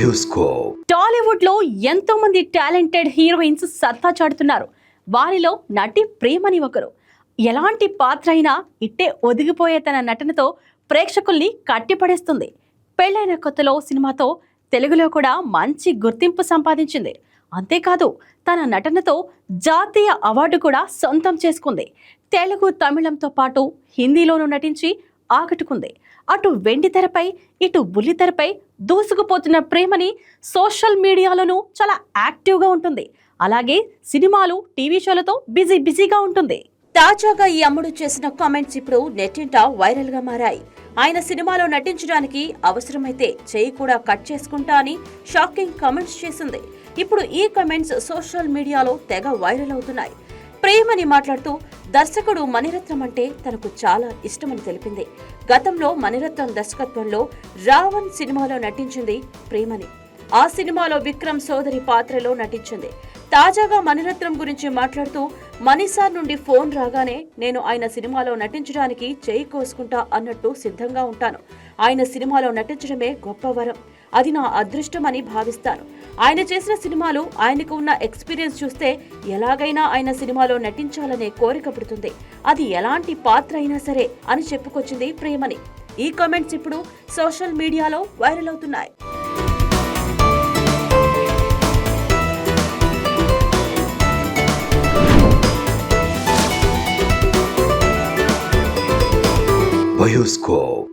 Bioscope. Tollywood లో ఎంతో మంది టాలెంటెడ్ హీరోయిన్స్ సత్తా చాటుతున్నారు. వారిలో నటి ప్రేమని ఒకరు. ఎలాంటి పాత్ర అయినా ఇట్టే ఒదిగిపోయే తన నటనతో ప్రేక్షకుల్ని కట్టిపడేస్తుంది. పెళ్లైన కొత్తలో సినిమాతో తెలుగులో కూడా మంచి గుర్తింపు సంపాదించింది. అంతేకాదు తన నటనతో జాతీయ అవార్డు కూడా సొంతం చేసుకుంది. తెలుగు, తమిళంతో పాటు హిందీలోనూ నటించి ఆకట్టుకుంది. అటు వెండి తెరపై ఇటు బుల్లితెరపై దూసుకుపోతున్న ప్రేమని సోషల్ మీడియాలోనూ చాలా యాక్టివ్గా ఉంటుంది. అలాగే సినిమాలు, టీవీ షోలతో బిజీగా ఉంటుంది. తాజాగా ఈ అమ్ముడు చేసిన కామెంట్స్ ఇప్పుడు నెట్టింట వైరల్ గా మారాయి. ఆయన సినిమాలో నటించడానికి అవసరమైతే చెయ్యి కూడా కట్ చేసుకుంటా అని షాకింగ్ కామెంట్స్ చేసింది. ఇప్పుడు ఈ కామెంట్స్ సోషల్ మీడియాలో తెగ వైరల్ అవుతున్నాయి. ప్రేమని మాట్లాడుతూ దర్శకుడు మణిరత్నం అంటే తనకు చాలా ఇష్టమని తెలిపింది. గతంలో మణిరత్నం దర్శకత్వంలో రావణ్ సినిమాలో నటించింది ప్రేమని. ఆ సినిమాలో విక్రమ్ సోదరి పాత్రలో నటించింది. తాజాగా మణిరత్నం గురించి మాట్లాడుతూ, మణిసార్ నుండి ఫోన్ రాగానే నేను ఆయన సినిమాలో నటించడానికి చేయి కోసుకుంటా అన్నట్టు సిద్ధంగా ఉంటాను. ఆయన సినిమాలో నటించడమే గొప్ప వరం. అది నా అదృష్టం అని భావిస్తాను. ఆయన చేసిన సినిమాలు, ఆయనకు ఉన్న ఎక్స్పీరియన్స్ చూస్తే ఎలాగైనా ఆయన సినిమాలో నటించాలనే కోరిక పుడుతుంది. అది ఎలాంటి పాత్ర అయినా సరే అని చెప్పుకొచ్చింది ప్రేమని. ఈ కామెంట్స్ ఇప్పుడు సోషల్ మీడియాలో వైరల్ అవుతున్నాయి. బయోస్కోప్.